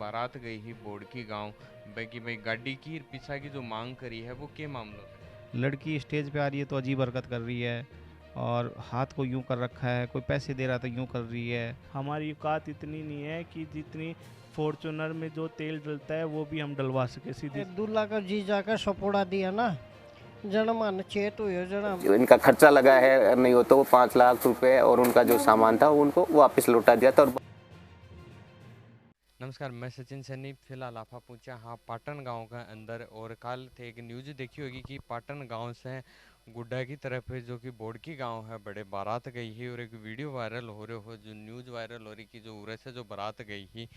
बारात गई ही बोड़की गांव कि भाई गाड़ी की पिछा की जो मांग करी है वो के मामलों है। लड़की स्टेज पे आ रही है तो अजीब हरकत कर रही है, और हाथ को यूं कर रखा है, कोई पैसे दे रहा तो यूं कर रही है। हमारी औकात इतनी नहीं है कि जितनी फॉर्चूनर में जो तेल डलता है वो भी हम डलवा सके सीधी। दूल्हा का जीजा का सपोड़ा दिया ना, जनमान चेत हुए जना। इनका खर्चा लगा है, नहीं हो तो वो 5 लाख रुपए और उनका जो सामान था उनको वापस लौटा दिया था। और नमस्कार, मैं सचिन सैनी। फिलहाल आप पहुंचा हाँ पाटन गांव के अंदर, और कल थे एक न्यूज देखी होगी कि पाटन गांव से गुड्डा की तरफ जो कि बोड़की गांव है बड़े बारात गई ही, और एक वीडियो वायरल हो रहे हो, जो न्यूज वायरल हो रही कि जो उरे से जो बारात गई ही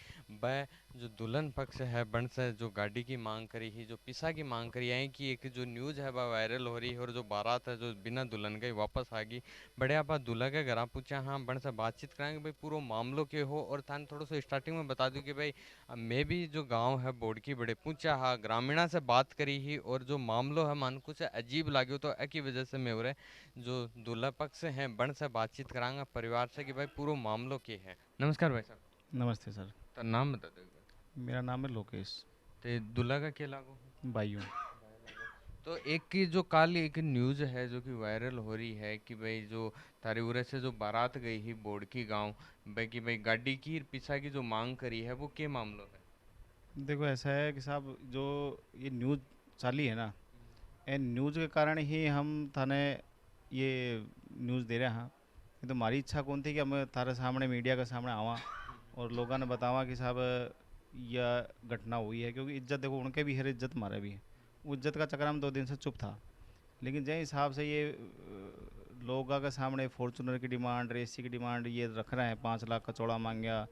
वह जो दुल्हन पक्ष है बन से जो गाड़ी की मांग करी ही, जो पिसा की मांग करी है कि एक जो न्यूज है वह वायरल हो रही है, और जो बारात है जो बिना दुल्हन के वापस आ गई। बड़े आप दूल्हा के घर पूछा हाँ बन से बातचीत कराएंगे भाई पूरा मामलों के हो। और थाने थोड़ा सा स्टार्टिंग में बता दूं कि भाई मैं भी जो गांव है बोड़की बड़े पूछा हाँ ग्रामीणा से बात करी ही, और जो मामलो है मन कुछ अजीब लागो तो एक ही वजह से मैं उरे जो दूल्हा पक्ष है बन से बातचीत करांगा परिवार से कि भाई पूरा मामलो के है। नमस्कार भाई साहब। नमस्ते सर। तो नाम बता दो एक बार। मेरा नाम है लोकेश। तो दूल्हा का क्या लागो? बायू। तो एक की जो काल एक न्यूज़ है जो कि वायरल हो रही है कि भाई जो थारे उरे से जो बारात गई ही बोड़की गांव भाई कि भाई गाड़ी की पिछा की जो मांग करी है वो के मामलों है। देखो ऐसा है कि साहब, जो ये न्यूज़ चाली है ना, ये न्यूज़ के कारण ही हम थाने ये न्यूज़ दे रहे हैं। ये तो हमारी इच्छा कौन थी कि हम थारे सामने मीडिया के सामने आवा और लोगों ने बतावा कि साहब यह घटना हुई है, क्योंकि इज्जत देखो उनके भी है, इज्जत हमारे भी है। वो इज्जत का चक्कर हम 2 दिन से चुप था, लेकिन जिस हिसाब से ये लोगों के सामने फॉर्चूनर की डिमांड, रेसी की डिमांड ये रख रहे हैं, 5 लाख का चौड़ा मांग गया,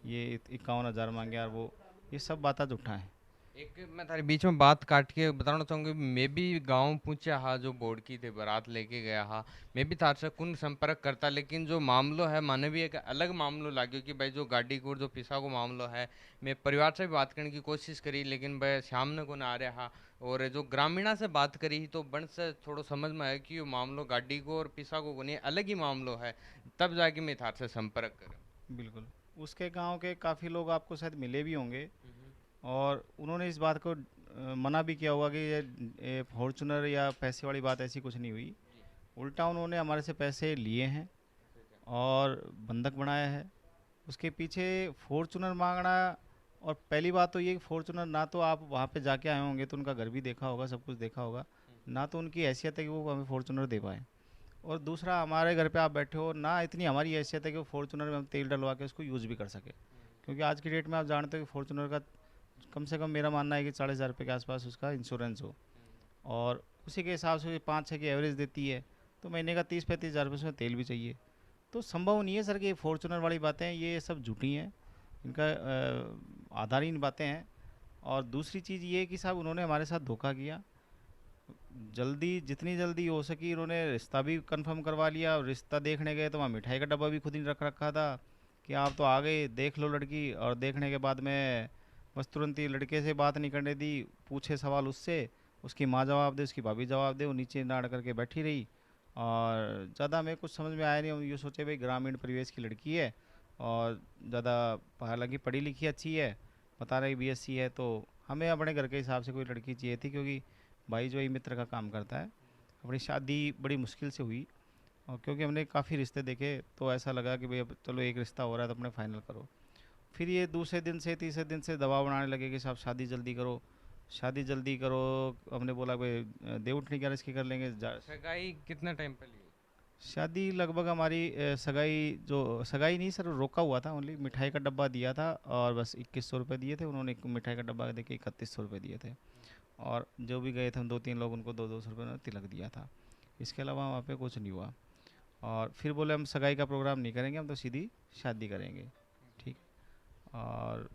ये 51,000 मांग गया, और वो ये सब बातें झूठा है। एक मैं थारे बीच में बात काट के बताना चाहूंगी, मैं भी गांव पूछा हा जो बोड़की थे बारात लेके गया हा, मैं भी थार से कुन संपर्क करता, लेकिन जो मामलो है माने भी एक अलग मामलो लाग्यो कि भाई जो गाड़ी को जो पिसा को मामलो है। मैं परिवार से भी बात करने की कोशिश करी लेकिन भाई सामने को ना आ रहा हा, और जो ग्रामीणा से बात करी तो बन से थोड़ा समझ में आया कि ये मामलो गाड़ी को और पिसा को नहीं अलग ही मामलो है, तब जाके मैं थार से संपर्क करूँ। बिल्कुल। उसके गांव के काफ़ी लोग आपको शायद मिले भी होंगे, और उन्होंने इस बात को मना भी किया होगा कि ये फॉर्चूनर या पैसे वाली बात ऐसी कुछ नहीं हुई। उल्टा उन्होंने हमारे से पैसे लिए हैं और बंधक बनाया है। उसके पीछे फॉर्चूनर मांगना, और पहली बात तो ये कि फॉर्चूनर ना तो आप वहाँ पे जाके आए होंगे तो उनका घर भी देखा होगा, सब कुछ देखा होगा, ना तो उनकी हैसियत है कि वो हमें फॉर्चूनर दे पाए। और दूसरा, हमारे घर पे आप बैठे हो ना, इतनी हमारी हैसियत है कि वो फॉर्चूनर में हम तेल डलवा के उसको यूज़ भी कर सके, क्योंकि आज की डेट में आप जानते हो कि फॉर्चूनर का कम से कम मेरा मानना है कि 40,000 रुपये के आसपास उसका इंश्योरेंस हो, और उसी के हिसाब से 5-6 की एवरेज देती है, तो महीने का 30-35 हज़ार रुपये उसमें तेल भी चाहिए। तो संभव नहीं है सर कि ये फॉर्चूनर वाली बातें ये सब झूठी हैं, इनका आधारहीन बातें हैं। और दूसरी चीज़ ये कि साहब उन्होंने हमारे साथ धोखा किया। जल्दी, जितनी जल्दी हो सकी उन्होंने रिश्ता भी कंफर्म करवा लिया, और रिश्ता देखने गए तो वहाँ मिठाई का डब्बा भी खुद ही रख रखा था कि आप तो आ गए देख लो लड़की, और देखने के बाद में बस तुरंत ही लड़के से बात नहीं करने दी, पूछे सवाल उससे, उसकी माँ जवाब दे, उसकी भाभी जवाब दे, वो नीचे नाड़ करके बैठी रही। और ज़्यादा मेरे कुछ समझ में आया नहीं, हम ये सोचे भाई ग्रामीण परिवेश की लड़की है, और ज़्यादा हालांकि पढ़ी लिखी अच्छी है, बता रही बीएससी है, तो हमें अपने घर के हिसाब से कोई लड़की चाहिए थी, क्योंकि भाई जो ही मित्र का काम करता है। अपनी शादी बड़ी मुश्किल से हुई, और क्योंकि हमने काफ़ी रिश्ते देखे तो ऐसा लगा कि भाई अब चलो एक रिश्ता हो रहा है तो अपने फाइनल करो। फिर ये दूसरे दिन से तीसरे दिन से दबाव बनाने लगे कि साहब शादी जल्दी करो, शादी जल्दी करो। हमने बोला भाई दे उठनी क्या इसकी कर लेंगे सगाई कितना टाइम पहले हुई? शादी लगभग हमारी सगाई, जो सगाई नहीं सर, रोका हुआ था, ओनली मिठाई का डब्बा दिया था, और बस 2100 रुपये दिए थे उन्होंने, एक मिठाई का डब्बा दे के 3100 रुपये दिए थे। और जो भी गए थे हम 2-3 लोग, उनको 200-200 रुपये उन्होंने तिलक दिया था। इसके अलावा वहाँ पे कुछ नहीं हुआ। और फिर बोले हम सगाई का प्रोग्राम नहीं करेंगे, हम तो सीधी शादी करेंगे। ठीक। और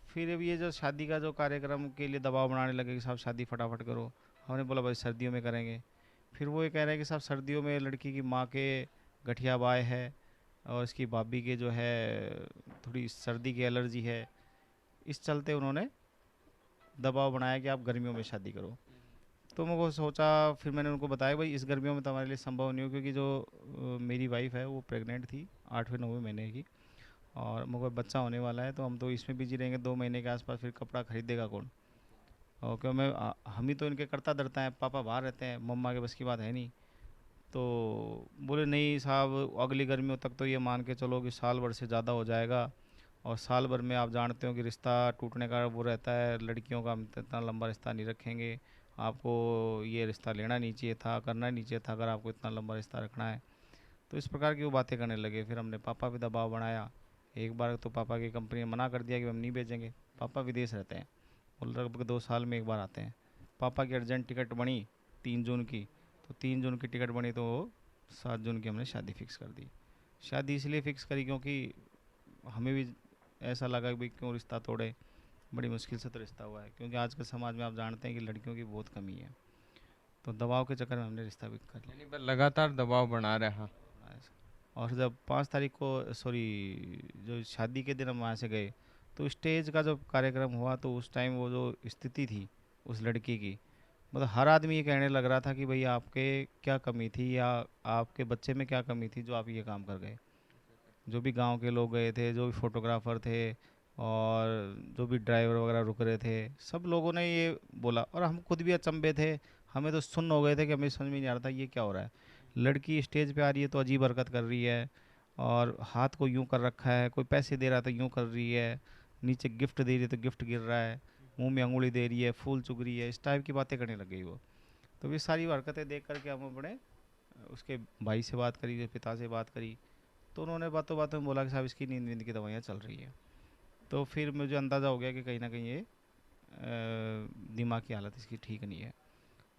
फिर अब ये जो शादी का जो कार्यक्रम के लिए दबाव बनाने लगे कि साहब शादी फटाफट करो, हमने बोला भाई सर्दियों में करेंगे। फिर वो ये कह रहे हैं कि साहब सर्दियों में लड़की की माँ के गठिया बाय है, और इसकी भाभी के जो है थोड़ी सर्दी की एलर्जी है। इस चलते उन्होंने दबाव बनाया कि आप गर्मियों में शादी करो। तो मैं वो सोचा, फिर मैंने उनको बताया भाई इस गर्मियों में तो हमारे लिए संभव नहीं हो, क्योंकि जो मेरी वाइफ है वो प्रेग्नेंट थी 8वें 9वें महीने की, और मुझे बच्चा होने वाला है, तो हम तो इसमें बिजी रहेंगे 2 महीने के आसपास, फिर कपड़ा खरीदेगा कौन? और क्यों हम ही तो इनके करता धरता है, पापा बाहर रहते हैं, मम्मा के बस की बात है नहीं। तो बोले नहीं साहब, अगली गर्मियों तक तो ये मान के चलो कि साल भर से ज़्यादा हो जाएगा, और साल भर में आप जानते हो कि रिश्ता टूटने का वो रहता है, लड़कियों का हम इतना लंबा रिश्ता नहीं रखेंगे, आपको ये रिश्ता लेना नहीं चाहिए था, करना नहीं चाहिए था, अगर आपको इतना लंबा रिश्ता रखना है। तो इस प्रकार की वो बातें करने लगे। फिर हमने पापा पे दबाव बनाया। एक बार तो पापा की कंपनी ने मना कर दिया कि हम नहीं भेजेंगे, पापा विदेश रहते हैं और लगभग 2 साल में एक बार आते हैं। पापा की अर्जेंट टिकट बनी 3 जून की, तो 3 जून की टिकट बनी तो 7 जून की हमने शादी फ़िक्स कर दी। शादी इसलिए फ़िक्स करी क्योंकि हमें भी ऐसा लगा कि भाई क्यों रिश्ता तोड़े, बड़ी मुश्किल से तो रिश्ता हुआ है, क्योंकि आज के समाज में आप जानते हैं कि लड़कियों की बहुत कमी है। तो दबाव के चक्कर में हमने रिश्ता भी कर लिया। यानी बस लगातार दबाव बना रहा। और जब 5 तारीख को जो शादी के दिन हम वहाँ से गए, तो स्टेज का जो कार्यक्रम हुआ, तो उस टाइम वो जो स्थिति थी उस लड़की की, मतलब हर आदमी ये कहने लग रहा था कि भाई आपके क्या कमी थी, या आपके बच्चे में क्या कमी थी जो आप ये काम कर गए। जो भी गांव के लोग गए थे, जो भी फोटोग्राफर थे, और जो भी ड्राइवर वगैरह रुक रहे थे, सब लोगों ने ये बोला, और हम खुद भी अचंभे थे। हमें तो सुन्न हो गए थे कि हमें समझ में नहीं आ रहा था ये क्या हो रहा है। लड़की स्टेज पे आ रही है तो अजीब हरकत कर रही है, और हाथ को यूं कर रखा है, कोई पैसे दे रहा तो यूं कर रही है, नीचे गिफ्ट दे रही है तो गिफ्ट गिर रहा है, मुंह में अंगुली दे रही है, फूल चुग रही है, इस टाइप की बातें करने लग गई वो। तो ये सारी हरकतें देख करके हम अपने उसके भाई से बात करी, पिता से बात करी, तो उन्होंने बातों बातों में बोला कि साहब इसकी नींद की दवाइयाँ चल रही हैं। तो फिर मुझे अंदाज़ा हो गया कि कहीं ना कहीं ये दिमाग की हालत इसकी ठीक नहीं है।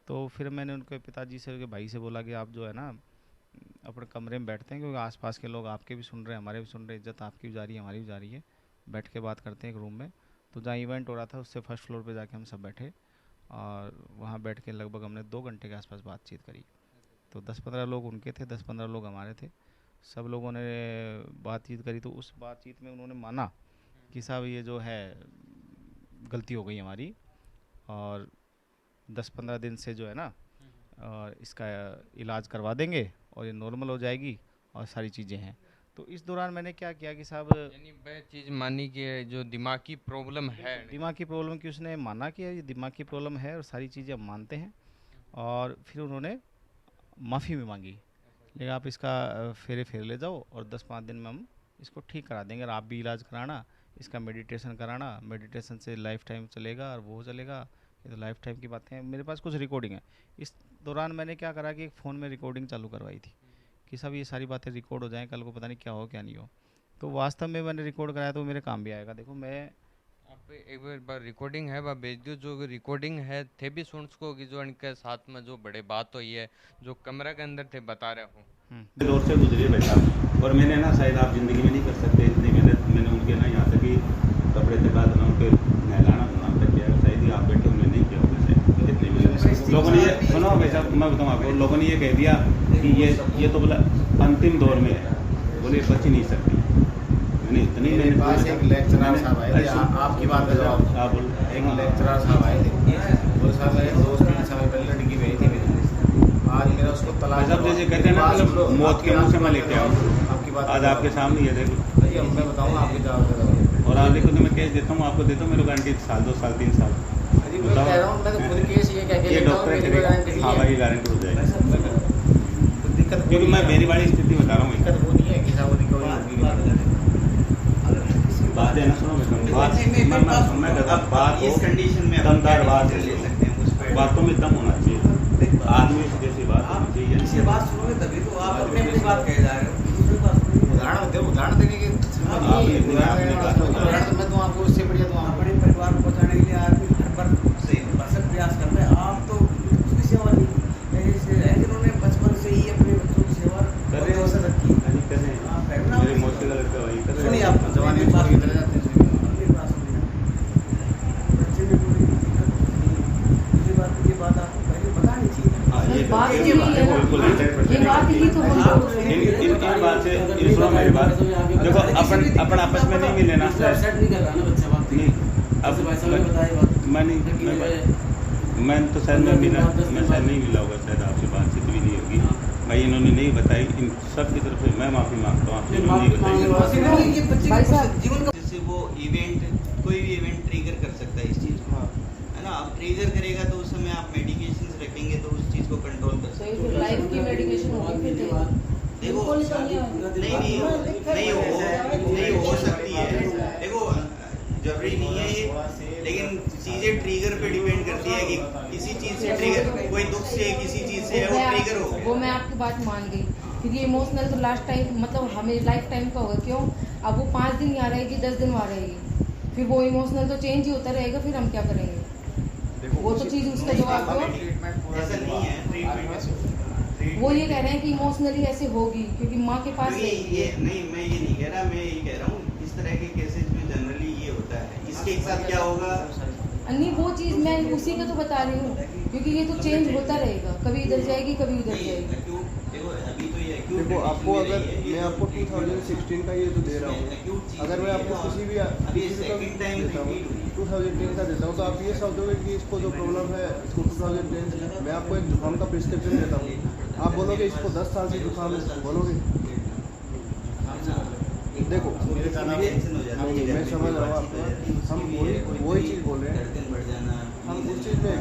तो फिर मैंने उनके पिताजी से, उनके भाई से बोला कि आप जो है ना अपने कमरे में बैठते हैं, क्योंकि आसपास के लोग आपके भी सुन रहे हैं, हमारे भी सुन रहे हैं, इज्जत आपकी भी जा रही है, हमारी भी जा रही है, बैठ के बात करते हैं एक रूम में। तो जहाँ इवेंट हो रहा था उससे फर्स्ट फ्लोर पे जाके हम सब बैठे, और वहाँ बैठ के लगभग हमने 2 घंटे के आसपास बातचीत करी। तो 10-15 लोग उनके थे, 10-15 लोग हमारे थे, सब लोगों ने बातचीत करी। तो उस बातचीत में उन्होंने माना कि साहब ये जो है गलती हो गई हमारी, और 10-15 दिन से जो है ना और इसका इलाज करवा देंगे और ये नॉर्मल हो जाएगी और सारी चीज़ें हैं। तो इस दौरान मैंने क्या किया कि साहब, यानी वह चीज़ मानी कि जो दिमाग की प्रॉब्लम है, दिमाग की प्रॉब्लम की उसने माना कि ये दिमाग की प्रॉब्लम है और सारी चीज़ें हम मानते हैं। और फिर उन्होंने माफ़ी भी मांगी, लेकिन आप इसका फेरे ले जाओ और 10-5 दिन में हम इसको ठीक करा देंगे, और आप भी इलाज कराना, इसका मेडिटेशन कराना, मेडिटेशन से लाइफ टाइम चलेगा और वो चलेगा। ये तो लाइफ टाइम की बातें हैं। मेरे पास कुछ रिकॉर्डिंग है। इस दौरान मैंने क्या करा कि एक फ़ोन में रिकॉर्डिंग चालू करवाई थी कि सब ये सारी बातें रिकॉर्ड हो जाएं, कल को पता नहीं क्या हो क्या नहीं हो। तो वास्तव में मैंने रिकॉर्ड कराया तो मेरे काम भी आएगा। देखो मैं आप एक बार रिकॉर्डिंग है वह भेज दो, जो रिकॉर्डिंग है थे भी सुन सको कि जो इनके साथ में जो बड़े बात हुई है, जो कमरे के अंदर थे बता रहे हूँ। दौर से गुजरे बैठा, और मैंने ना शायद आप ज़िंदगी में नहीं कर सकते इतनी मेहनत मैंने उनके ना यहाँ तक कि कपड़े के बाद ना उनके नहलाना धुलाना तक किया, शायद ही आप बैठे उन्होंने नहीं किया होगा शायद इतनी मेहनत। लोगों ने ये सुनो भाई साहब, मैं बताऊँ आपको, लोगों ने ये कह दिया कि ये तो बोला अंतिम दौर में है, बोले बच ही नहीं सकती। मैंने इतनी मेरे पास एक लेक्चरर साहब आए थे, आपकी बात का जवाब आप बोल, एक लेक्चरर साहब आए थे, वो साहब मेरे दोस्त की समय पहले लड़की भेजी थी मेरे, आज मेरा उसको तलाक, सब जैसे कहते हैं ना मतलब मौत के मुंह से मैं लेके आऊँ, आपकी बात आज आपके सामने ये देखो भाई, अब मैं बताऊँ आपके जवाब का जवाब। और आप देखो तो मैं केस देता हूँ, आपको देता हूँ, मेरे गारंटी 1 साल 2 साल 3 साल मैं कह रहा हूँ, मैं तो खुद केस ये कह के ये लेता हूँ, डॉक्टर मेरी गारंटी हाँ नहीं भाई है। गारंटी हो जाएगी, दिक्कत क्योंकि मैं मेरी वाली स्थिति बता रहा हूँ। दिक्कत वो नहीं है कि साहब वो रिकवरी होगी, बात है ना, सुनो मैं कहता बात इस कंडीशन में दमदार बात ले सकते हैं, उस पर बातों में दम होना चाहिए, आदमी जैसी बात होनी चाहिए। इसके बात सुनोगे तभी तो आप अपने बात कहे जा रहे हो, दूसरी बात उदाहरण देने के उदाहरण तो मैं दूँ आपको, उससे बढ़िया दूँ अपने परिवार को बचाने के लिए आदमी हर बार से भरसक प्रयास करता है। आप तो उसकी सेवा नहीं है, जिन्होंने बचपन से ही अपने बच्चों की सेवा कर रहे हो रखी मेरे मौत का लगता वही कर सुनिए, आप जवानी बात छोड़ के चले जाते हैं। बच्चे में कोई दिक्कत नहीं। दूसरी बात, ये बात आपको पहले बतानी चाहिए। ये बात बिल्कुल ये बात ही तो इन बात से सुनो मेरी बात, देखो अपन आपस में नहीं मिले ना सेट नहीं कर रहा ना बच्चा, बात नहीं, अब भाई साहब ने बताई बात, मैं नहीं, मैं तो शायद मैं शायद नहीं मिला होगा, शायद आपसे बातचीत भी नहीं होगी। भाई इन्होंने नहीं बताई, इन सब की तरफ से मैं माफ़ी मांगता हूँ आपसे, इन्होंने नहीं बताई। ये बच्चे का जीवन का जैसे वो इवेंट, कोई भी इवेंट ट्रिगर कर सकता है इस चीज़ को, है ना। अब ट्रिगर करेगा तो उस समय आप मेडिकेशन रखेंगे तो उस चीज़ को कंट्रोल कर सकते हो। लाइफ की मेडिकेशन होगी फिर देखो नहीं हो सकती है, देखो जरूरी नहीं है ये, लेकिन चीजें ट्रिगर पे डिपेंड करती है कि किसी चीज से ट्रिगर, कोई दुख से किसी चीज से वो ट्रिगर हो। वो मैं आपकी बात मान गई, क्योंकि इमोशनल तो लास्ट टाइम मतलब हमें लाइफ टाइम का होगा। क्यों? अब वो 5 दिन यहाँ रहेगी, 10 दिन वहाँ रहेगी, फिर वो इमोशनल तो चेंज ही होता रहेगा, फिर हम क्या करेंगे? वो तो चीज़ उसका जवाब दो। ऐसा नहीं है, ट्रीटमेंट वो ये कह रहे हैं कि इमोशनली ऐसे होगी क्योंकि माँ के पास ये नहीं, मैं ये नहीं कह रहा, मैं ये कह रहा हूँ इस तरह के केसेस में जनरली ये होता है। इसके साथ क्या होगा? नहीं, वो चीज़ मैं उसी का तो बता रही हूँ, क्योंकि ये तो चेंज होता रहेगा, कभी इधर जाएगी कभी उधर जाएगी। देखो आपको, अगर मैं आपको 2016 का ये जो दे रहा हूँ, अगर मैं आपको किसी भी 2010 का देता हूँ तो आप ये समझोगे कि इसको जो प्रॉब्लम है इसको 2010, मैं आपको एक जुकाम का प्रिस्क्रिप्शन देता हूँ, आप बोलोगे इसको 10 साल से जुकाम है, बोलोगे? देखो नहीं, मैं समझ रहा हूँ आपको, हम वही चीज़ बोल रहे हैं, हम उस चीज़ में,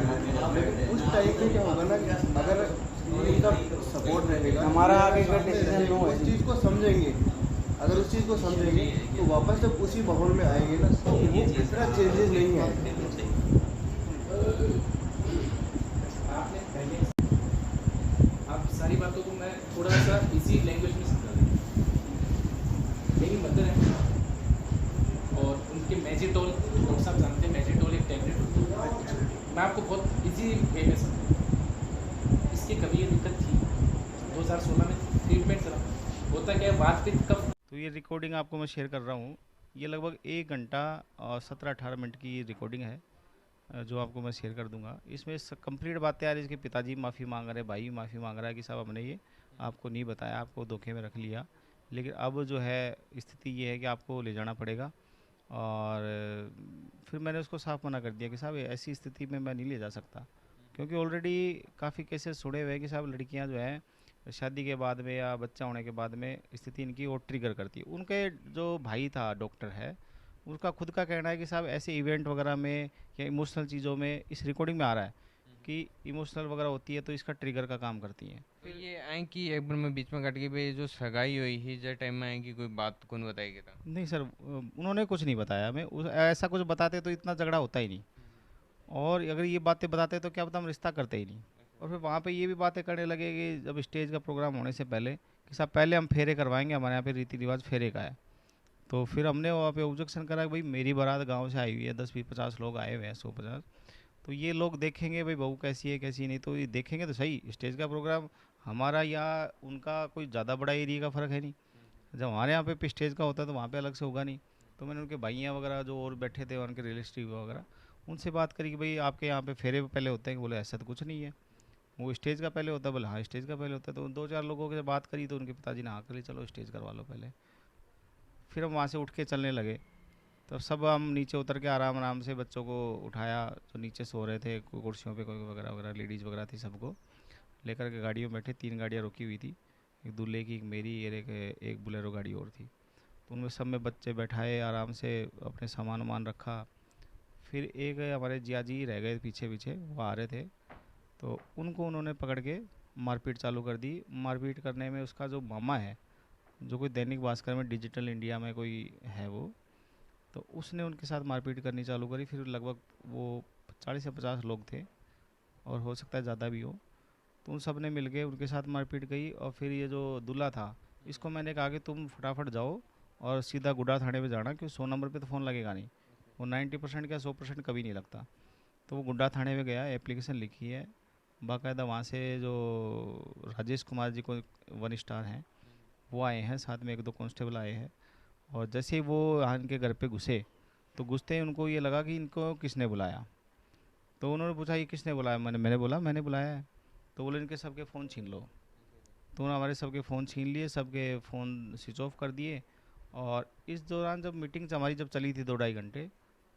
लेकिन उस टाइम पे क्या होगा ना, अगर इनका सपोर्ट रहेगा, हमारा आगे का डिसीजन लो, उस चीज़ को समझेंगे, अगर उस चीज़ को समझेंगे तो वापस जब उसी माहौल में आएंगे ना तो वो इतना चेंजेस नहीं है। आप सारी बातों को मैं थोड़ा सा इसी लैंग्वेज में समझा दूँ। मेरी मदर है और उनके मैजिटोल, डॉक्टर साहब जानते हैं मैजिटोल एक टैबलेट होती है, मैं आपको बहुत इजी वे में समझाऊँ। इसकी कभी ये दिक्कत थी 2016 में, ट्रीटमेंट चला, होता क्या है वातपित्त कफ। तो ये रिकॉर्डिंग आपको मैं शेयर कर रहा हूँ, ये लगभग 1 घंटा और 17-18 मिनट की रिकॉर्डिंग है जो आपको मैं शेयर कर दूंगा। इसमें कंप्लीट बातें आ रही है, इसके पिताजी माफ़ी मांग रहे हैं, भाई माफ़ी मांग रहा है कि साहब हमने ये आपको नहीं बताया, आपको धोखे में रख लिया, लेकिन अब जो है स्थिति ये है कि आपको ले जाना पड़ेगा। और फिर मैंने उसको साफ मना कर दिया कि साहब ऐसी स्थिति में मैं नहीं ले जा सकता, क्योंकि ऑलरेडी काफ़ी केसेस सुने हुए हैं कि साहब लड़कियां जो हैं शादी के बाद में या बच्चा होने के बाद में स्थिति इनकी और ट्रिगर करती है। उनके जो भाई था डॉक्टर है, उसका खुद का कहना है कि साहब ऐसे इवेंट वगैरह में या इमोशनल चीज़ों में, इस रिकॉर्डिंग में आ रहा है कि इमोशनल वगैरह होती है तो इसका ट्रिगर का काम करती हैं। तो ये आए कि एक बार मैं बीच में कट गई भाई, जो सगाई हुई ही जो टाइम में आएगी कोई बात कौन बताएगी था? नहीं सर, उन्होंने कुछ नहीं बताया, मैं ऐसा कुछ बताते तो इतना झगड़ा होता ही नहीं, और अगर ये बातें बताते तो क्या पता हम रिश्ता करते ही नहीं। और फिर वहाँ पे ये भी बातें करने लगे कि जब स्टेज का प्रोग्राम होने से पहले कि साहब पहले हम फेरे करवाएंगे, हमारे यहाँ पे रीति रिवाज फेरे का है। तो फिर हमने वहाँ पे ऑब्जेक्शन करा कि भाई मेरी बारात गांव से आई हुई है, 10-20-50 लोग आए हुए हैं, 100-50, तो ये लोग देखेंगे भाई बहू कैसी है कैसी नहीं, तो ये देखेंगे तो सही। स्टेज का प्रोग्राम हमारा या उनका कोई ज़्यादा बड़ा एरिया का फ़र्क है नहीं, जब हमारे यहाँ पे स्टेज का होता है तो वहाँ पे अलग से होगा नहीं। तो मैंने उनके भाइयाँ वगैरह जो और बैठे थे, उनके रिलेटिव वगैरह, उनसे बात करी कि भाई आपके यहाँ पे फेरे पहले होते हैं? बोले ऐसा तो कुछ नहीं है, वो स्टेज का पहले होता है। बोले हाँ स्टेज का पहले होता है। तो 2-4 लोगों से बात करी तो उनके पिताजी ने हाँ कर ली, चलो स्टेज करवा लो पहले। फिर हम वहाँ से उठ के चलने लगे, तो सब हम नीचे उतर के आराम आराम से बच्चों को उठाया, जो नीचे सो रहे थे कुर्सियों पे, कोई वगैरह वगैरह लेडीज़ वगैरह थी, सबको लेकर के गाड़ियों में बैठे। 3 गाड़ियाँ रुकी हुई थी, एक दूल्हे की, एक मेरी, एक बुलेरो गाड़ी और थी। तो उनमें सब में बच्चे बैठाए, आराम से अपने सामान वामान रखा। फिर एक हमारे जिया जी रह गए पीछे पीछे, वो आ रहे थे, तो उनको उन्होंने पकड़ के मारपीट चालू कर दी। मारपीट करने में उसका जो मामा है, जो कोई दैनिक भास्कर में डिजिटल इंडिया में कोई है वो, तो उसने उनके साथ मारपीट करनी चालू करी। फिर लगभग वो 40 से 50 लोग थे, और हो सकता है ज़्यादा भी हो, तो उन सब ने मिल के उनके साथ मारपीट की। और फिर ये जो दूल्हा था, इसको मैंने कहा कि तुम फटाफट जाओ और सीधा गुड्डा थाने पे जाना, क्योंकि 100 नंबर पे तो फ़ोन लगेगा नहीं, वो 90% क्या 100% कभी नहीं लगता। तो वो गुड्डा थाने में गया, एप्लीकेशन लिखी है बाकायदा। वहाँ से जो राजेश कुमार जी को 1 स्टार हैं वो आए हैं, साथ में 1-2 कांस्टेबल आए हैं। और जैसे ही वो इनके घर पे घुसे, तो घुसते ही उनको ये लगा कि इनको किसने बुलाया। तो उन्होंने पूछा ये किसने बुलाया? मैंने बोला मैंने बुलाया है। तो बोले इनके सबके फ़ोन छीन लो। तो उन्होंने हमारे सबके फ़ोन छीन लिए, सबके फ़ोन स्विच ऑफ कर दिए। और इस दौरान जब मीटिंग हमारी जब चली थी 2-2.5 घंटे,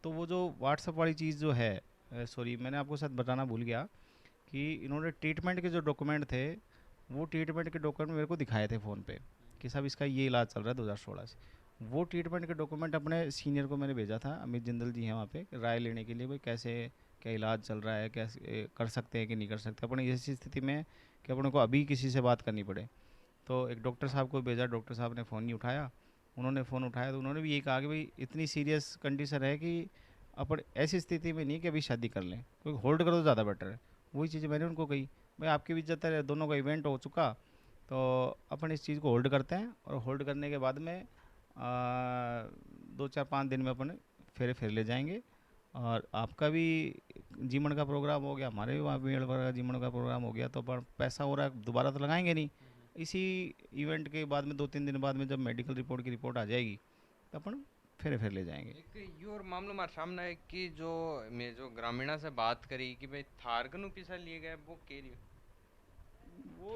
तो वो जो व्हाट्सअप वाली चीज़ जो है, सॉरी मैंने आपको साथ बताना भूल गया कि इन्होंने ट्रीटमेंट के जो डॉक्यूमेंट थे वो ट्रीटमेंट के डॉक्यूमेंट मेरे को दिखाए थे फ़ोन पे कि साहब इसका ये इलाज चल रहा है 2016 से। वो ट्रीटमेंट के डॉक्यूमेंट अपने सीनियर को मैंने भेजा था, अमित जिंदल जी हैं वहाँ पे, राय लेने के लिए भाई कैसे क्या इलाज चल रहा है, कैसे कर सकते हैं कि नहीं कर सकते अपने ऐसी स्थिति में कि अपने को अभी किसी से बात करनी पड़े। तो एक डॉक्टर साहब को भेजा, डॉक्टर साहब ने फ़ोन नहीं उठाया। उन्होंने फ़ोन उठाया तो उन्होंने भी यही कहा कि भाई इतनी सीरियस कंडीशन है कि अपन ऐसी स्थिति में नहीं कि अभी शादी कर लें, क्योंकि होल्ड करो तो ज़्यादा बेटर है। वही चीज़ मैंने उनको कही, भाई आपकी भी इज्जत है, दोनों का इवेंट हो चुका, तो अपन इस चीज़ को होल्ड करते हैं और होल्ड करने के बाद में 2-4-5 दिन में अपन फेरे फिर ले जाएंगे और आपका भी जीवन का प्रोग्राम हो गया, हमारे भी वहाँ मेल का जीवन का प्रोग्राम हो गया, तो अपन पैसा हो रहा है दोबारा तो लगाएंगे नहीं। इसी इवेंट के बाद में 2-3 दिन बाद में जब मेडिकल रिपोर्ट की रिपोर्ट आ जाएगी तो अपन फिर ले जाएंगे। एक ये और मामलो हमारे सामने है कि जो मैं जो ग्रामीणा से बात करी कि भाई थारकनु पीछा लिए गए, वो कह रही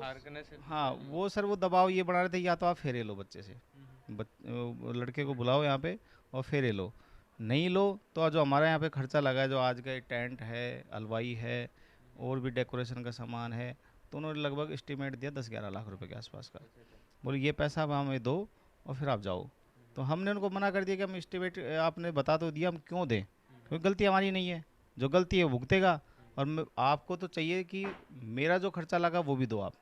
थारकने से। हाँ वो सर वो दबाव ये बना रहे थे, या तो आप फेरे लो बच्चे से, लड़के को बुलाओ यहाँ पे और फेरे लो, नहीं लो तो जो हमारे यहाँ पे खर्चा लगा है, जो आज का टेंट है, हलवाई है और भी डेकोरेशन का सामान है, तो उन्होंने लगभग एस्टिमेट दिया 10-11 लाख रुपए के आसपास का। बोले ये पैसा अब हमें दो और फिर आप जाओ। तो हमने उनको मना कर दिया कि हम एस्टिमेट आपने बता तो दिया, हम क्यों दें, क्योंकि गलती हमारी नहीं है, जो गलती है वो भुगतेगा। और आपको तो चाहिए कि मेरा जो खर्चा लगा वो भी दो आप।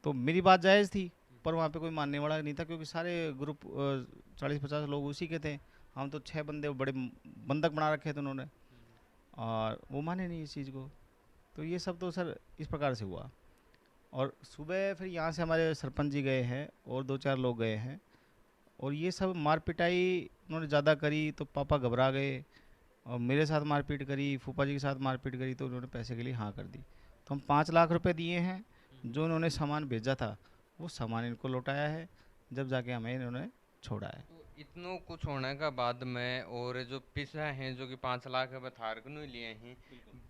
तो मेरी बात जायज़ थी, पर वहाँ पे कोई मानने वाला नहीं था, क्योंकि सारे ग्रुप 40-50 लोग उसी के थे। हम तो 6 बंदे बड़े बंधक बना रखे थे उन्होंने, और वो माने नहीं इस चीज़ को। तो ये सब तो सर इस प्रकार से हुआ। और सुबह फिर यहाँ से हमारे सरपंच जी गए हैं और 2-4 लोग गए हैं, और ये सब मार पिटाई उन्होंने ज़्यादा करी तो पापा घबरा गए, और मेरे साथ मारपीट करी, फूफा जी के साथ मारपीट करी, तो उन्होंने पैसे के लिए हाँ कर दी। तो हम 5 लाख रुपए दिए हैं, जो इन्होंने सामान भेजा था वो सामान इनको लौटाया है, जब जाके हमें इन्होंने छोड़ा है। तो इतनों कुछ होने का बाद में और जो पिसा हैं जो कि 5 लाख है थारकनु ही लिए हैं,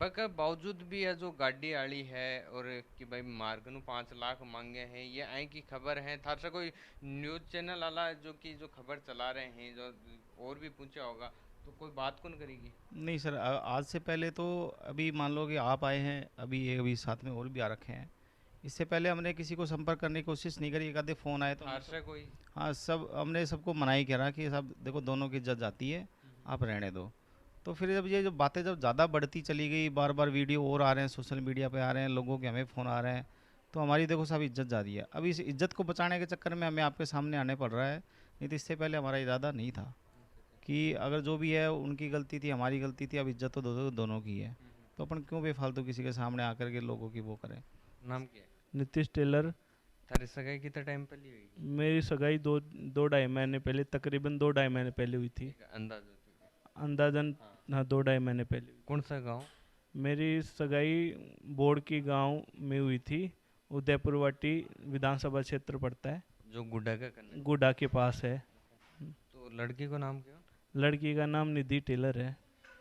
बक बावजूद भी है जो गाड़ी आड़ी है और कि भाई मार्गनु 5 लाख मांगे हैं, ये आई की खबर है थार से कोई न्यूज़ चैनल वाला जो कि जो खबर चला रहे हैं, जो और भी पूछा होगा तो कोई बात कौन करेगी? नहीं सर, आज से पहले तो अभी मान लो कि आप आए हैं, अभी साथ में और भी आ रखे हैं, इससे पहले हमने किसी को संपर्क करने की कोशिश नहीं करी। एक आधे फ़ोन आए तो कोई हाँ सब हमने सबको मना ही करा कि सब देखो दोनों की इज्जत जाती है, आप रहने दो। तो फिर जब ये जो बातें जब ज़्यादा बढ़ती चली गई, बार बार वीडियो और आ रहे हैं, सोशल मीडिया पे आ रहे हैं, लोगों के हमें फ़ोन आ रहे हैं, तो हमारी देखो सब इज्जत जा रही है। अभी इस इज्जत को बचाने के चक्कर में हमें आपके सामने आने पड़ रहा है, नहीं तो इससे पहले हमारा इरादा नहीं था कि अगर जो भी है उनकी गलती थी, हमारी गलती थी, अब इज्जत तो दोनों की है, तो अपन क्यों बेफालतू किसी के सामने आकर के लोगों की वो करें। नाम क्या है? नीतीश टेलर। तारी सगाई कितने टाइम पहले हुई? मेरी सगाई 2-2.5 महीने पहले, तकरीबन 2-2.5 महीने पहले हुई थी। अंदाजन हाँ 2-2.5 महीने पहले। कौन सा गांव? मेरी सगाई बोर्ड की गांव में हुई थी, उदयपुरवाटी विधानसभा क्षेत्र पड़ता है, जो गुड्डा का गुड्डा के पास है। तो लड़की का नाम क्या? लड़की का नाम निधि टेलर है।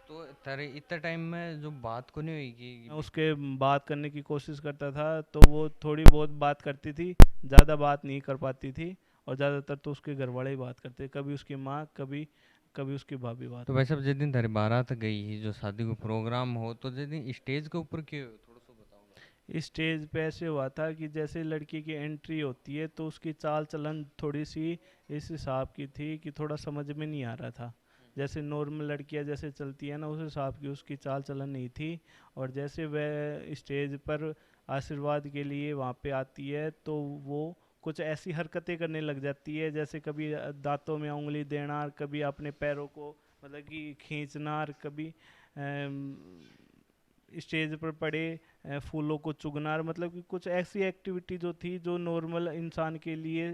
तो तेरे इतने टाइम में जो बात को नहीं हुई कि उसके बात करने की कोशिश करता था, तो वो थोड़ी बहुत बात करती थी, ज़्यादा बात नहीं कर पाती थी, और ज़्यादातर तो उसके घर वाले ही बात करते, कभी उसकी माँ, कभी उसकी भाभी बात। तो भाई साहब जिस दिन तेरी बारात गई, जो शादी को प्रोग्राम हो, तो जिस दिन स्टेज के ऊपर क्यों, थोड़ा सा बताओ। स्टेज पे ऐसे हुआ था कि जैसे लड़की की एंट्री होती है तो उसकी चाल चलन थोड़ी सी इस हिसाब की थी कि थोड़ा समझ में नहीं आ रहा था। जैसे नॉर्मल लड़कियां जैसे चलती है ना, उस हिसाब की उसकी चाल चलन नहीं थी। और जैसे वह स्टेज पर आशीर्वाद के लिए वहाँ पे आती है तो वो कुछ ऐसी हरकतें करने लग जाती है, जैसे कभी दांतों में उंगली देना, कभी अपने पैरों को मतलब कि खींचना, कभी स्टेज पर पड़े फूलों को चुगना, मतलब कि कुछ ऐसी एक्टिविटी जो थी जो नॉर्मल इंसान के लिए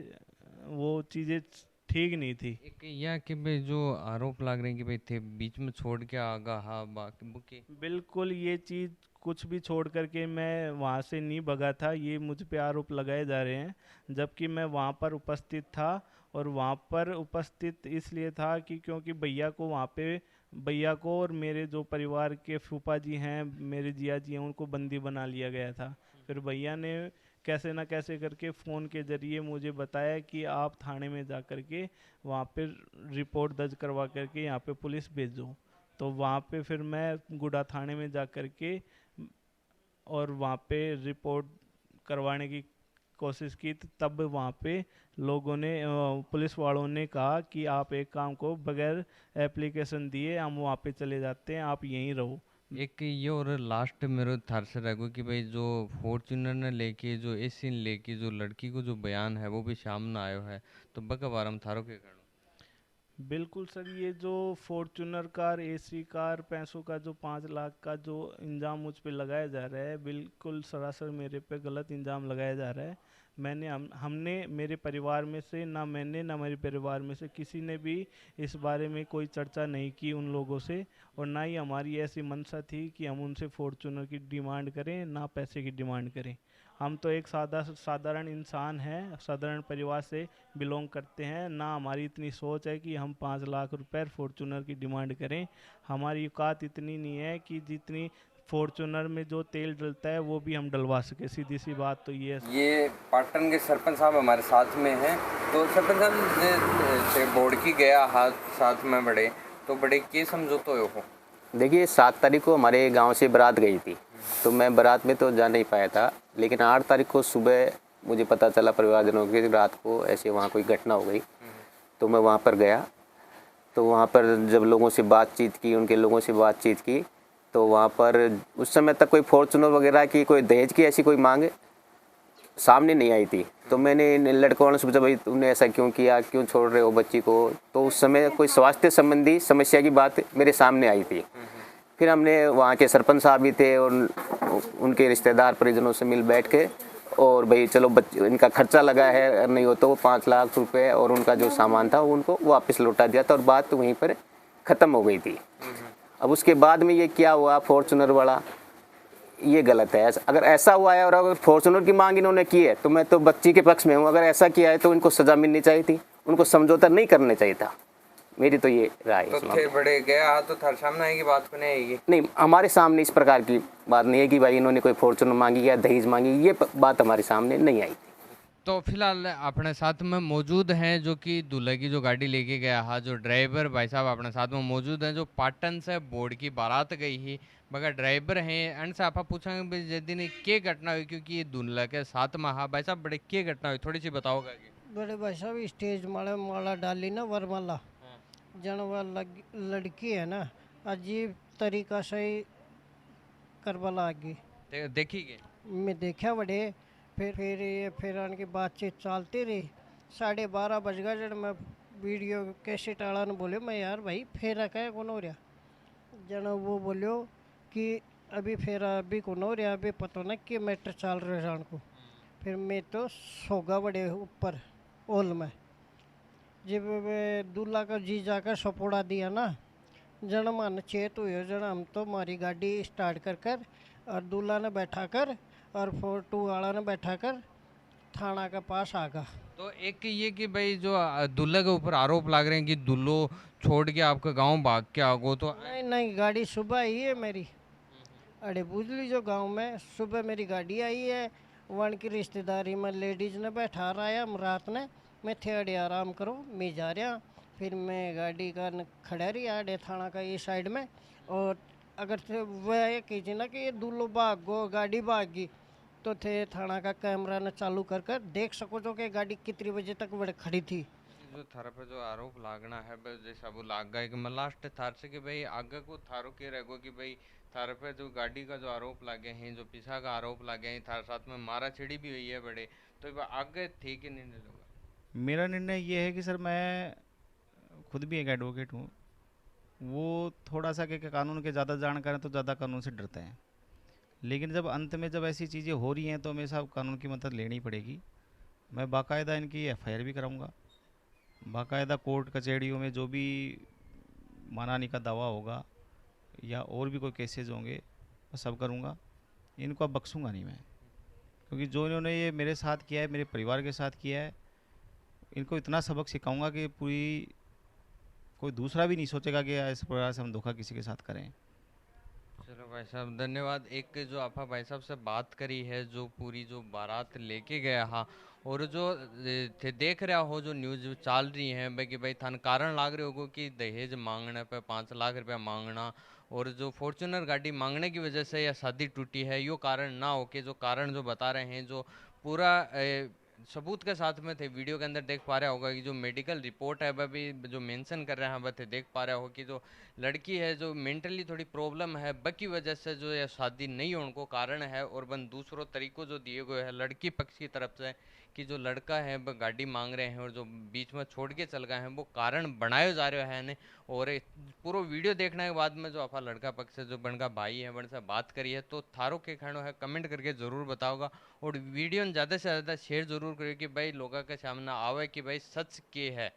वो चीज़ें ठीक नहीं थी। एक यह कि भाई जो आरोप लग रहे हैं कि भाई थे बीच में छोड़ के आगा, हाँ बाकी बुके बिल्कुल ये चीज़ कुछ भी छोड़ करके मैं वहाँ से नहीं भगा था, ये मुझ पे आरोप लगाए जा रहे हैं, जबकि मैं वहाँ पर उपस्थित था। और वहाँ पर उपस्थित इसलिए था कि क्योंकि भैया को वहाँ पे भैया को और मेरे जो परिवार के फूफा जी हैं, मेरे जिया जी हैं, उनको बंदी बना लिया गया था। फिर भैया ने कैसे ना कैसे करके फ़ोन के ज़रिए मुझे बताया कि आप थाने में जा कर के वहाँ पे रिपोर्ट दर्ज करवा करके यहाँ पे पुलिस भेजो। तो वहाँ पे फिर मैं गुडा थाने में जा कर के और वहाँ पे रिपोर्ट करवाने की कोशिश की, तो तब वहाँ पे लोगों ने पुलिस वालों ने कहा कि आप एक काम को बगैर एप्लीकेशन दिए हम वहाँ पे चले जाते हैं, आप यहीं रहो। एक ये और लास्ट मेरे थार से रह गो कि भाई जो फॉर्च्यूनर ने लेके जो ए सीन लेके जो लड़की को जो बयान है वो भी सामने आयो है, तो बका बारम थारो के कहना? बिल्कुल सर, ये जो फॉर्च्यूनर कार, एसी कार, पैसों का जो 5 लाख का जो इंजाम मुझ पे लगाया जा रहा है, बिल्कुल सरासर मेरे पे गलत इंजाम लगाया जा रहा है। हमने मेरे परिवार में से ना मैंने ना मेरे परिवार में से किसी ने भी इस बारे में कोई चर्चा नहीं की उन लोगों से, और ना ही हमारी ऐसी मंशा थी कि हम उनसे फॉर्च्यूनर की डिमांड करें, ना पैसे की डिमांड करें। हम तो एक साधारण इंसान हैं, साधारण परिवार से बिलोंग करते हैं, ना हमारी इतनी सोच है कि हम 5 लाख रुपए फॉर्च्यूनर की डिमांड करें। हमारी औकात इतनी नहीं है कि जितनी फॉर्च्यूनर में जो तेल डलता है वो भी हम डलवा सके, सीधी सी बात तो ये है। ये पाटन के सरपंच साहब हमारे साथ में हैं, तो सरपंच साहब बोर्ड की गया हाथ साथ में बड़े, तो बड़े के समझौते हो? देखिए 7 तारीख को हमारे गांव से बारात गई थी, तो मैं बारात में तो जा नहीं पाया था, लेकिन 8 तारीख को सुबह मुझे पता चला परिवारजनों की रात को ऐसे वहाँ कोई घटना हो गई, तो मैं वहाँ पर गया। तो वहाँ पर जब लोगों से बातचीत की, उनके लोगों से बातचीत की, तो वहाँ पर उस समय तक कोई फॉर्च्यूनर वगैरह की, कोई दहेज की ऐसी कोई मांग सामने नहीं आई थी। तो मैंने इन लड़कों से पूछा, भाई तुमने ऐसा क्यों किया, क्यों छोड़ रहे हो बच्ची को? तो उस समय कोई स्वास्थ्य संबंधी समस्या की बात मेरे सामने आई थी। फिर हमने वहाँ के सरपंच साहब भी थे और उनके रिश्तेदार परिजनों से मिल बैठ के, और भाई चलो इनका खर्चा लगा है, अगर नहीं हो तो वो 5 लाख रुपए और उनका जो सामान था उनको वापस लौटा दिया था, और बात तो वहीं पर ख़त्म हो गई थी। अब उसके बाद में ये क्या हुआ फॉर्च्यूनर वाला, ये गलत है। अगर ऐसा हुआ है और अगर फॉर्च्यूनर की मांग इन्होंने की है तो मैं तो बच्ची के पक्ष में हूँ। अगर ऐसा किया है तो इनको सज़ा मिलनी चाहिए थी, उनको समझौता नहीं करना चाहिए था, मेरी तो ये राय है। तो थे बड़े गया तो थार सामने आएगी बात को नहीं आएगी? नहीं, हमारे सामने इस प्रकार की बात नहीं है कि भाई इन्होंने कोई फॉर्च्यूनर मांगी या दहेज मांगी, ये बात हमारे सामने नहीं आई। तो फिलहाल अपने साथ में मौजूद हैं जो कि दूल्हे की जो गाड़ी लेके गया है, जो ड्राइवर भाई साहब अपने साथ में मौजूद हैं, जो पाटन से बोर्ड की बारात गई ही मगर ड्राइवर हैं। एंड से आप पूछेंगे भाई जिस दिन क्या घटना हुई, क्योंकि ये दूल्हा के साथ में हाँ भाई साहब बड़े क्या घटना हुई, थोड़ी सी बताओगा? बड़े भाई साहब स्टेज माला माला डाली ना वरमाला, जन लड़की है ना अजीब तरीका से करवा लागी, देखी गई मैं देखा बड़े। फिर उनकी बातचीत चलती रही, 12:30 बज गया जब मैं वीडियो कैसेट वाला ने बोले, मैं यार भाई फेरा क्या कौन हो रहा, जन वो बोलो कि अभी फेरा अभी कौन हो रहा, अभी पता ना कि मैटर चल रहे जान को। फिर मैं तो सोगा बड़े ऊपर ओल में, जब दूल्हा का जी जाकर सपोड़ा दिया ना, जन मन चेत हुए, जन हम तो हमारी गाड़ी स्टार्ट कर और दूल्हा ने बैठा कर और 42 वाला ने बैठा कर थाना के पास आ गया। तो एक ये कि भाई जो दूल्हे के ऊपर आरोप लग रहे हैं कि दूल्हो छोड़ के आपका गांव भाग के आगो, तो नहीं गाड़ी सुबह आई है मेरी, अरे बुझ लीजिए गांव में सुबह मेरी गाड़ी आई है, वन की रिश्तेदारी में लेडीज ने बैठा रहा है, हम रात ने मैं थे अड़े आराम करो मैं जा रहा। फिर मैं गाड़ी का खड़ा रही अड़े थाना का ये साइड में, और अगर वह ये कीजिए ना कि ये दूल्हो भाग गो गाड़ी भाग गई, तो थे थाना का कैमरा न चालू कर देख सको जो कि गाड़ी कितनी बजे तक बड़े खड़ी थी। जो थारा पे जो आरोप लागना है जैसा वो लाग गया कि मैं लास्ट थार से कि भाई आगे को थारो के रहेगो कि भाई थारे पे जो गाड़ी का जो आरोप लागे हैं, जो पीछा का आरोप लागे हैं, थारे साथ में मारा छिड़ी भी हुई है बड़े, तो आगे थे कि नहीं लोग? मेरा निर्णय ये है कि सर मैं खुद भी एक एडवोकेट हूँ, वो थोड़ा सा कि कानून के ज़्यादा जानकार हैं तो ज़्यादा कानून से डरते हैं, लेकिन जब अंत में जब ऐसी चीज़ें हो रही हैं तो हमें साहब कानून की मदद लेनी पड़ेगी। मैं बाकायदा इनकी एफआईआर भी कराऊंगा, बाकायदा कोर्ट कचहरियों में जो भी मानानी का दावा होगा या और भी कोई केसेज होंगे मैं सब करूंगा, इनको अब बख्शूंगा नहीं मैं, क्योंकि जो इन्होंने ये मेरे साथ किया है, मेरे परिवार के साथ किया है, इनको इतना सबक सिखाऊंगा कि पूरी कोई दूसरा भी नहीं सोचेगा कि इस प्रकार से हम धोखा किसी के साथ करें। चलो भाई साहब धन्यवाद। एक जो आपा भाई साहब से बात करी है, जो पूरी जो बारात लेके गया हा, और जो थे देख रहा हो जो न्यूज़ चल रही है भाई कि भाई थान कारण लाग रहे होगो कि दहेज मांगने पे 5 लाख रुपया मांगना, और जो फॉर्च्यूनर गाड़ी मांगने की वजह से या शादी टूटी है, यो कारण ना हो के जो कारण जो बता रहे हैं जो पूरा सबूत के साथ में थे। वीडियो के अंदर देख पा रहा होगा कि जो मेडिकल रिपोर्ट है वह भी जो मेंशन कर रहे हैं वह थे, देख पा रहा होगा कि जो लड़की है जो मेंटली थोड़ी प्रॉब्लम है बकी वजह से जो ये शादी नहीं होने को कारण है। और बन दूसरों तरीकों जो दिए गए हैं लड़की पक्ष की तरफ से कि जो लड़का है वह गाड़ी मांग रहे हैं और जो बीच में छोड़ के चल गए हैं वो कारण बनाए जा रहे हैं ने। और पूरा वीडियो देखने के बाद में जो आपा लड़का पक्ष से जो बनका भाई है बन से बात करी है तो थारो के खानो है कमेंट करके ज़रूर बताओगा। और वीडियो ज़्यादा से ज़्यादा शेयर ज़रूर करिए कि भाई लोगों के सामने आवे कि भाई सच के है।